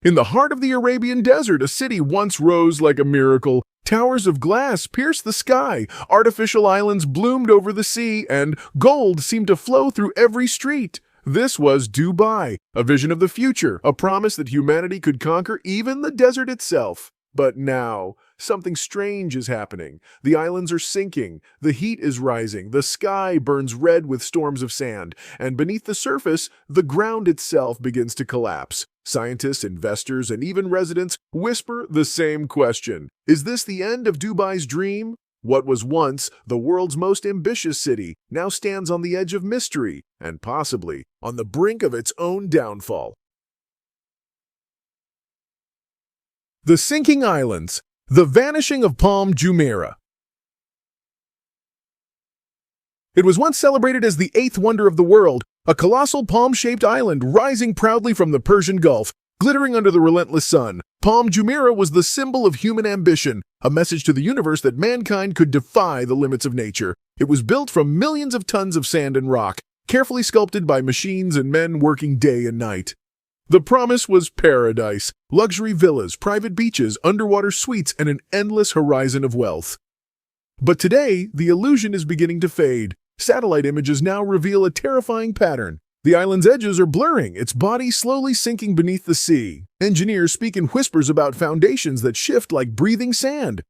In the heart of the Arabian desert, a city once rose like a miracle. Towers of glass pierced the sky, artificial islands bloomed over the sea, and gold seemed to flow through every street. This was Dubai, a vision of the future, a promise that humanity could conquer even the desert itself. But now, something strange is happening. The islands are sinking, the heat is rising, the sky burns red with storms of sand, and beneath the surface, the ground itself begins to collapse. Scientists, investors, and even residents whisper the same question. Is this the end of Dubai's dream? What was once the world's most ambitious city now stands on the edge of mystery and possibly on the brink of its own downfall. The sinking islands, the vanishing of Palm Jumeirah. It was once celebrated as the eighth wonder of the world, a colossal palm-shaped island rising proudly from the Persian Gulf, glittering under the relentless sun. Palm Jumeirah was the symbol of human ambition, a message to the universe that mankind could defy the limits of nature. It was built from millions of tons of sand and rock, carefully sculpted by machines and men working day and night. The promise was paradise, luxury villas, private beaches, underwater suites, and an endless horizon of wealth. But today, the illusion is beginning to fade. Satellite images now reveal a terrifying pattern. The island's edges are blurring, its body slowly sinking beneath the sea. Engineers speak in whispers about foundations that shift like breathing sand.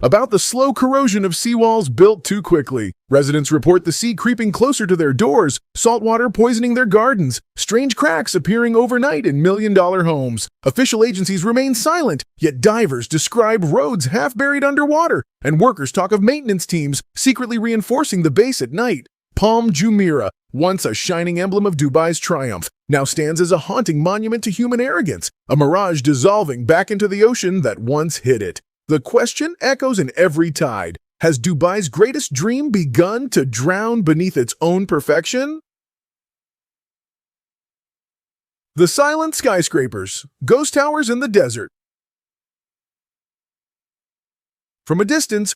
About the slow corrosion of seawalls built too quickly. Residents report the sea creeping closer to their doors, saltwater poisoning their gardens, strange cracks appearing overnight in million-dollar homes. Official agencies remain silent, yet divers describe roads half buried underwater, and workers talk of maintenance teams secretly reinforcing the base at night. Palm Jumeirah, once a shining emblem of Dubai's triumph, now stands as a haunting monument to human arrogance, a mirage dissolving back into the ocean that once hid it. The question echoes in every tide. Has Dubai's greatest dream begun to drown beneath its own perfection? The silent skyscrapers, ghost towers in the desert. From a distance,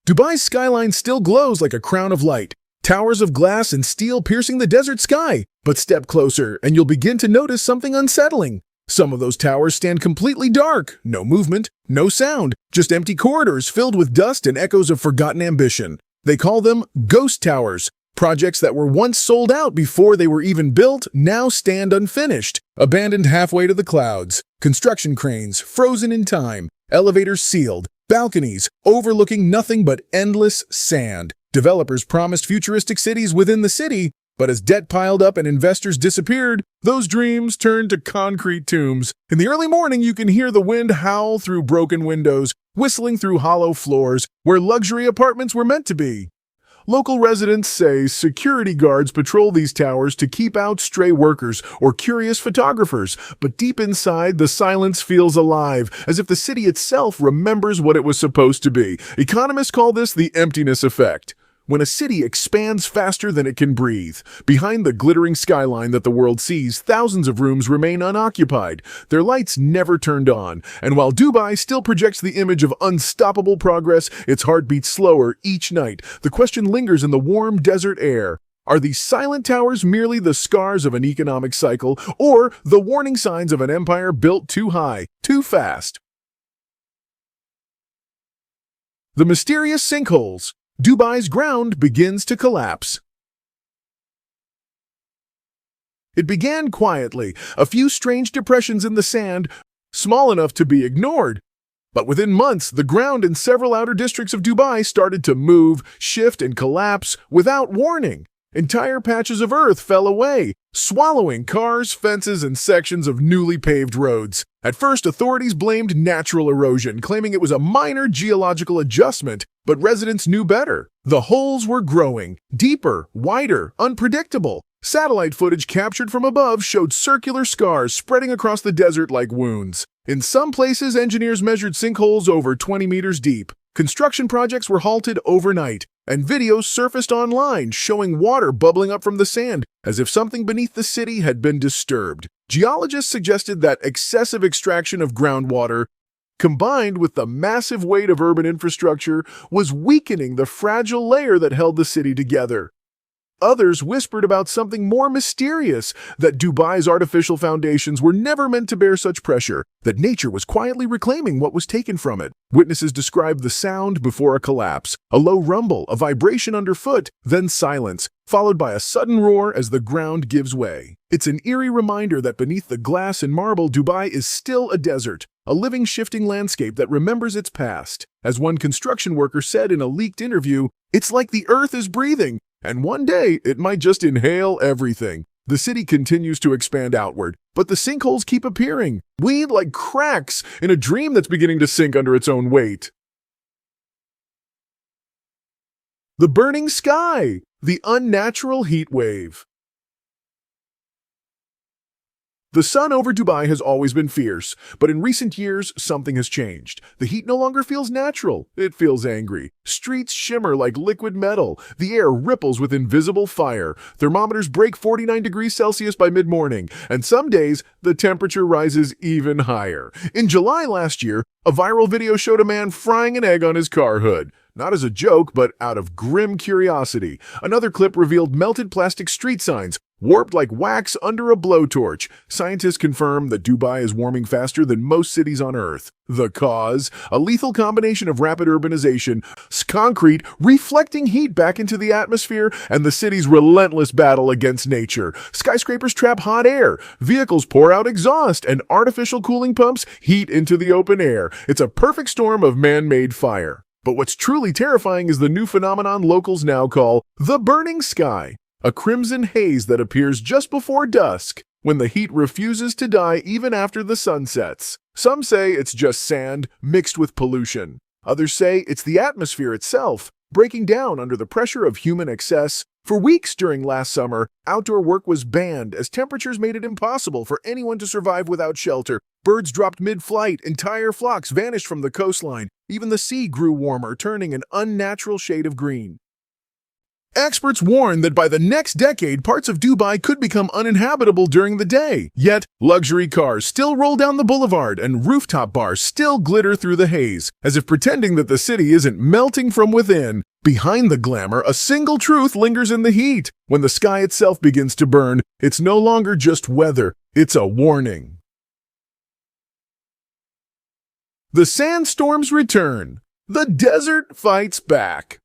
Dubai's skyline still glows like a crown of light. Towers of glass and steel piercing the desert sky. But step closer and you'll begin to notice something unsettling. Some of those towers stand completely dark, no movement, no sound, just empty corridors filled with dust and echoes of forgotten ambition. They call them ghost towers. Projects that were once sold out before they were even built now stand unfinished, abandoned halfway to the clouds. Construction cranes frozen in time, elevators sealed, balconies overlooking nothing but endless sand. Developers promised futuristic cities within the city, but as debt piled up and investors disappeared, those dreams turned to concrete tombs. In the early morning, you can hear the wind howl through broken windows, whistling through hollow floors where luxury apartments were meant to be. Local residents say security guards patrol these towers to keep out stray workers or curious photographers, but deep inside, the silence feels alive, as if the city itself remembers what it was supposed to be. Economists call this the emptiness effect. When a city expands faster than it can breathe, behind the glittering skyline that the world sees, thousands of rooms remain unoccupied, their lights never turned on, and while Dubai still projects the image of unstoppable progress, its heart beats slower each night. The question lingers in the warm desert air. Are these silent towers merely the scars of an economic cycle, or the warning signs of an empire built too high, too fast? The mysterious sinkholes. Dubai's ground begins to collapse. It began quietly, a few strange depressions in the sand, small enough to be ignored. But within months, the ground in several outer districts of Dubai started to move, shift, and collapse without warning. Entire patches of earth fell away, swallowing cars, fences, and sections of newly paved roads. At first, authorities blamed natural erosion, claiming it was a minor geological adjustment, but residents knew better. The holes were growing, deeper, wider, unpredictable. Satellite footage captured from above showed circular scars spreading across the desert like wounds. In some places, engineers measured sinkholes over 20 meters deep. Construction projects were halted overnight, and videos surfaced online showing water bubbling up from the sand, as if something beneath the city had been disturbed. Geologists suggested that excessive extraction of groundwater, combined with the massive weight of urban infrastructure, was weakening the fragile layer that held the city together. Others whispered about something more mysterious, that Dubai's artificial foundations were never meant to bear such pressure, that nature was quietly reclaiming what was taken from it. Witnesses described the sound before a collapse, a low rumble, a vibration underfoot, then silence, followed by a sudden roar as the ground gives way. It's an eerie reminder that beneath the glass and marble, Dubai is still a desert, a living, shifting landscape that remembers its past. As one construction worker said in a leaked interview, "It's like the earth is breathing, and one day it might just inhale everything." The city continues to expand outward, but the sinkholes keep appearing, weed like cracks in a dream that's beginning to sink under its own weight. The burning sky, the unnatural heat wave. The sun over Dubai has always been fierce, but in recent years, something has changed. The heat no longer feels natural, it feels angry. Streets shimmer like liquid metal. The air ripples with invisible fire. Thermometers break 49 degrees Celsius by mid-morning, and some days, the temperature rises even higher. In July last year, a viral video showed a man frying an egg on his car hood. Not as a joke, but out of grim curiosity. Another clip revealed melted plastic street signs, warped like wax under a blowtorch. Scientists confirm that Dubai is warming faster than most cities on Earth. The cause? A lethal combination of rapid urbanization, concrete reflecting heat back into the atmosphere, and the city's relentless battle against nature. Skyscrapers trap hot air, vehicles pour out exhaust, and artificial cooling pumps heat into the open air. It's a perfect storm of man-made fire. But what's truly terrifying is the new phenomenon locals now call the burning sky, a crimson haze that appears just before dusk, when the heat refuses to die even after the sun sets. Some say it's just sand mixed with pollution. Others say it's the atmosphere itself, breaking down under the pressure of human excess. For weeks during last summer, outdoor work was banned as temperatures made it impossible for anyone to survive without shelter. Birds dropped mid-flight, entire flocks vanished from the coastline. Even the sea grew warmer, turning an unnatural shade of green. Experts warn that by the next decade, parts of Dubai could become uninhabitable during the day. Yet, luxury cars still roll down the boulevard and rooftop bars still glitter through the haze, as if pretending that the city isn't melting from within. Behind the glamour, a single truth lingers in the heat. When the sky itself begins to burn, it's no longer just weather, it's a warning. The sandstorms return. The desert fights back.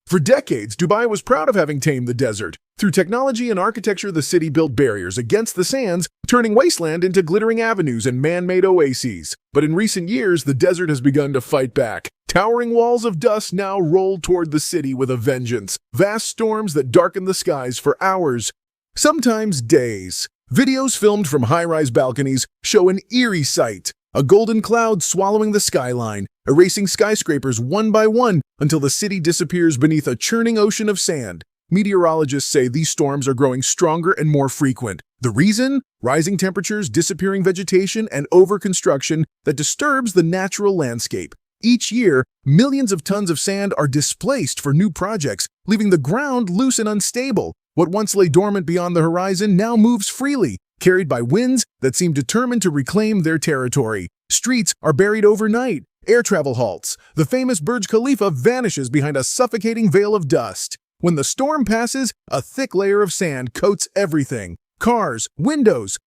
For decades, Dubai was proud of having tamed the desert. Through technology and architecture, the city built barriers against the sands, turning wasteland into glittering avenues and man-made oases. But in recent years, the desert has begun to fight back. Towering walls of dust now roll toward the city with a vengeance. Vast storms that darken the skies for hours, sometimes days. Videos filmed from high-rise balconies show an eerie sight. A golden cloud swallowing the skyline, erasing skyscrapers one by one until the city disappears beneath a churning ocean of sand. Meteorologists say these storms are growing stronger and more frequent. The reason? Rising temperatures, disappearing vegetation, and over-construction that disturbs the natural landscape. Each year, millions of tons of sand are displaced for new projects, leaving the ground loose and unstable. What once lay dormant beyond the horizon now moves freely, carried by winds that seem determined to reclaim their territory. Streets are buried overnight. Air travel halts. The famous Burj Khalifa vanishes behind a suffocating veil of dust. When the storm passes, a thick layer of sand coats everything. Cars, windows,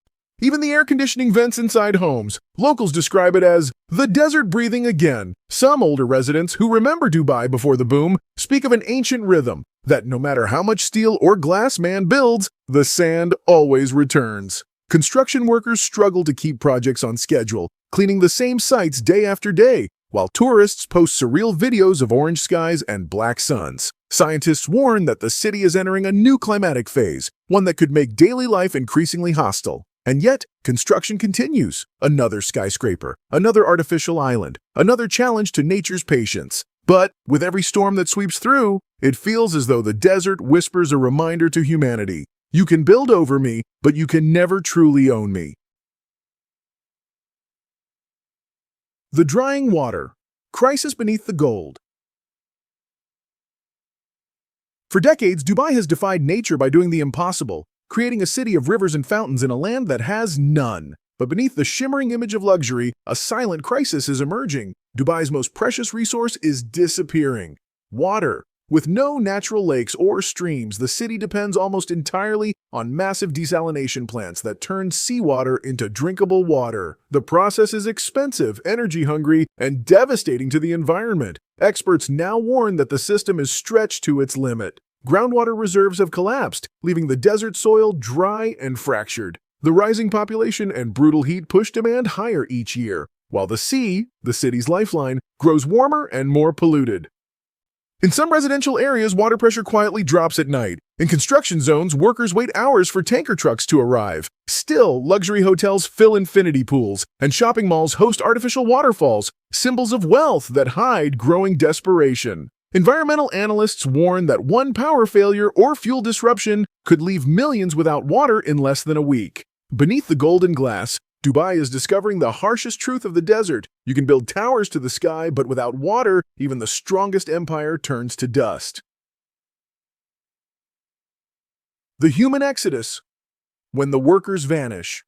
even the air conditioning vents inside homes. Locals describe it as the desert breathing again. Some older residents who remember Dubai before the boom speak of an ancient rhythm that no matter how much steel or glass man builds, the sand always returns. Construction workers struggle to keep projects on schedule, cleaning the same sites day after day, while tourists post surreal videos of orange skies and black suns. Scientists warn that the city is entering a new climatic phase, one that could make daily life increasingly hostile. And yet, construction continues. Another skyscraper, another artificial island, another challenge to nature's patience. But with every storm that sweeps through, it feels as though the desert whispers a reminder to humanity. You can build over me, but you can never truly own me. The drying water. Crisis beneath the gold. For decades, Dubai has defied nature by doing the impossible, creating a city of rivers and fountains in a land that has none. But beneath the shimmering image of luxury, a silent crisis is emerging. Dubai's most precious resource is disappearing. Water. With no natural lakes or streams, the city depends almost entirely on massive desalination plants that turn seawater into drinkable water. The process is expensive, energy-hungry, and devastating to the environment. Experts now warn that the system is stretched to its limit. Groundwater reserves have collapsed, leaving the desert soil dry and fractured. The rising population and brutal heat push demand higher each year, while the sea, the city's lifeline, grows warmer and more polluted. In some residential areas, water pressure quietly drops at night. In construction zones, workers wait hours for tanker trucks to arrive. Still, luxury hotels fill infinity pools, and shopping malls host artificial waterfalls, symbols of wealth that hide growing desperation. Environmental analysts warn that one power failure or fuel disruption could leave millions without water in less than a week. Beneath the golden glass, Dubai is discovering the harshest truth of the desert. You can build towers to the sky, but without water, even the strongest empire turns to dust. The human exodus. When the workers vanish.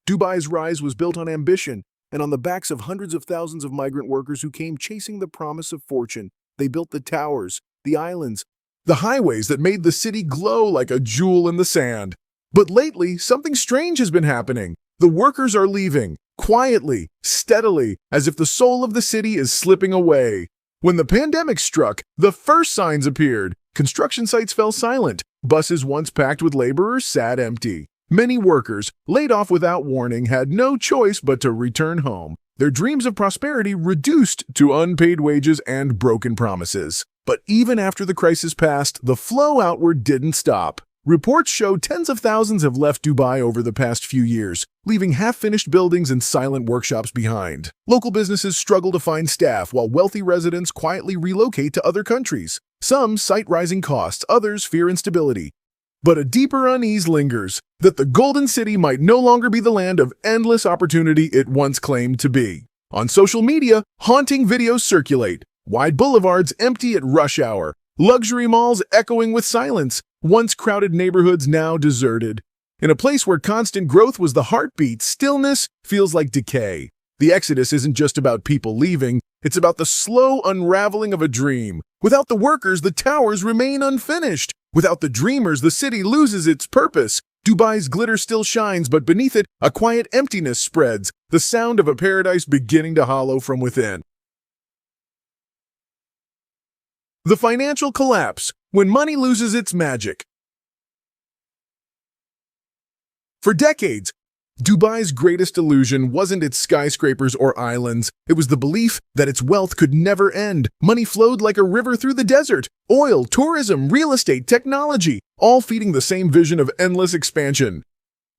Dubai's rise was built on ambition, and on the backs of hundreds of thousands of migrant workers who came chasing the promise of fortune. They built the towers, the islands, the highways that made the city glow like a jewel in the sand. But lately, something strange has been happening. The workers are leaving, quietly, steadily, as if the soul of the city is slipping away. When the pandemic struck, the first signs appeared. Construction sites fell silent. Buses once packed with laborers sat empty. Many workers, laid off without warning, had no choice but to return home. Their dreams of prosperity reduced to unpaid wages and broken promises. But even after the crisis passed, the flow outward didn't stop. Reports show tens of thousands have left Dubai over the past few years, leaving half-finished buildings and silent workshops behind. Local businesses struggle to find staff, while wealthy residents quietly relocate to other countries. Some cite rising costs, others fear instability. But a deeper unease lingers, that the Golden City might no longer be the land of endless opportunity it once claimed to be. On social media, haunting videos circulate. Wide boulevards empty at rush hour. Luxury malls echoing with silence. Once crowded neighborhoods now deserted. In a place where constant growth was the heartbeat, stillness feels like decay. The exodus isn't just about people leaving, it's about the slow unraveling of a dream. Without the workers, the towers remain unfinished. Without the dreamers, the city loses its purpose. Dubai's glitter still shines, but beneath it, a quiet emptiness spreads, the sound of a paradise beginning to hollow from within. The financial collapse, when money loses its magic. For decades, Dubai's greatest illusion wasn't its skyscrapers or islands. It was the belief that its wealth could never end. Money flowed like a river through the desert. Oil, tourism, real estate, technology, all feeding the same vision of endless expansion.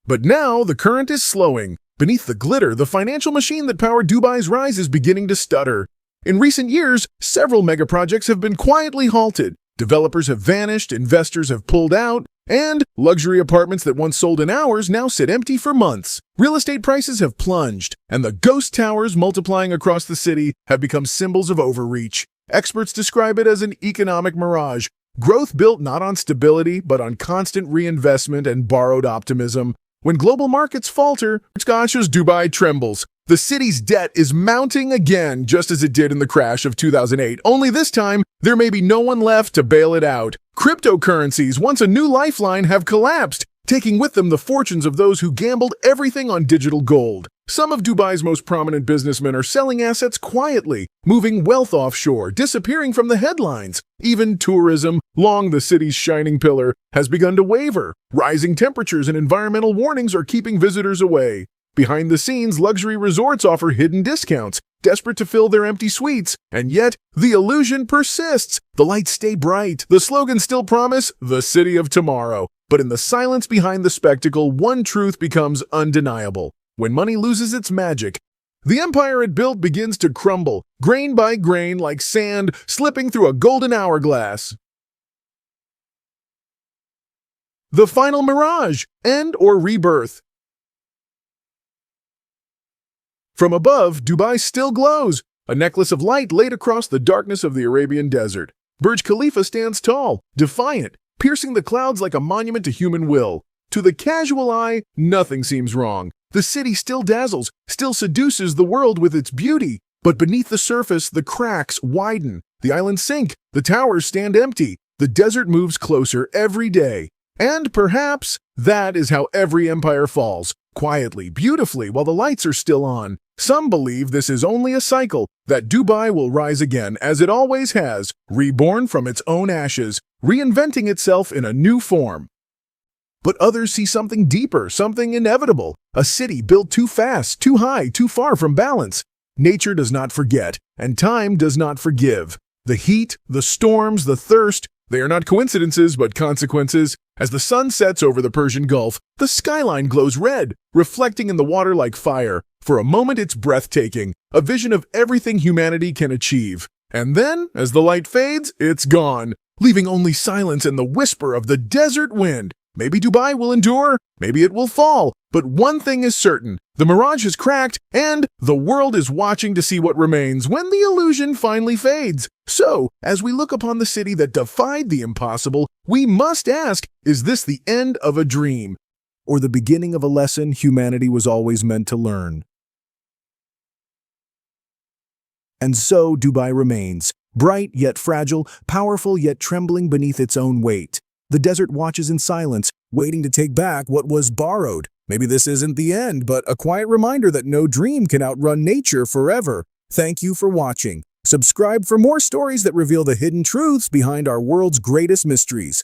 But now, the current is slowing. Beneath the glitter, the financial machine that powered Dubai's rise is beginning to stutter. In recent years, several megaprojects have been quietly halted. Developers have vanished, investors have pulled out, and luxury apartments that once sold in hours now sit empty for months. Real estate prices have plunged, and the ghost towers multiplying across the city have become symbols of overreach. Experts describe it as an economic mirage, growth built not on stability but on constant reinvestment and borrowed optimism. When global markets falter, Scotch's Dubai trembles. The city's debt is mounting again, just as it did in the crash of 2008. Only this time, there may be no one left to bail it out. Cryptocurrencies, once a new lifeline, have collapsed, taking with them the fortunes of those who gambled everything on digital gold. Some of Dubai's most prominent businessmen are selling assets quietly, moving wealth offshore, disappearing from the headlines. Even tourism, long the city's shining pillar, has begun to waver. Rising temperatures and environmental warnings are keeping visitors away. Behind the scenes, luxury resorts offer hidden discounts, desperate to fill their empty suites. And yet, the illusion persists. The lights stay bright. The slogans still promise the city of tomorrow. But in the silence behind the spectacle, one truth becomes undeniable. When money loses its magic, the empire it built begins to crumble, grain by grain like sand slipping through a golden hourglass. The final mirage, end or rebirth. From above, Dubai still glows, a necklace of light laid across the darkness of the Arabian desert. Burj Khalifa stands tall, defiant, piercing the clouds like a monument to human will. To the casual eye, nothing seems wrong. The city still dazzles, still seduces the world with its beauty. But beneath the surface, the cracks widen, the islands sink, the towers stand empty, the desert moves closer every day. And perhaps that is how every empire falls, quietly, beautifully, while the lights are still on. Some believe this is only a cycle, that Dubai will rise again as it always has, reborn from its own ashes, reinventing itself in a new form. But others see something deeper, something inevitable, a city built too fast, too high, too far from balance. Nature does not forget, and time does not forgive. The heat, the storms, the thirst, they are not coincidences but consequences. As the sun sets over the Persian Gulf, the skyline glows red, reflecting in the water like fire. For a moment it's breathtaking, a vision of everything humanity can achieve. And then, as the light fades, it's gone, leaving only silence and the whisper of the desert wind. Maybe Dubai will endure, maybe it will fall, but one thing is certain, the mirage has cracked, and the world is watching to see what remains when the illusion finally fades. So, as we look upon the city that defied the impossible, we must ask, is this the end of a dream, or the beginning of a lesson humanity was always meant to learn? And so Dubai remains, bright yet fragile, powerful yet trembling beneath its own weight. The desert watches in silence, waiting to take back what was borrowed. Maybe this isn't the end, but a quiet reminder that no dream can outrun nature forever. Thank you for watching. Subscribe for more stories that reveal the hidden truths behind our world's greatest mysteries.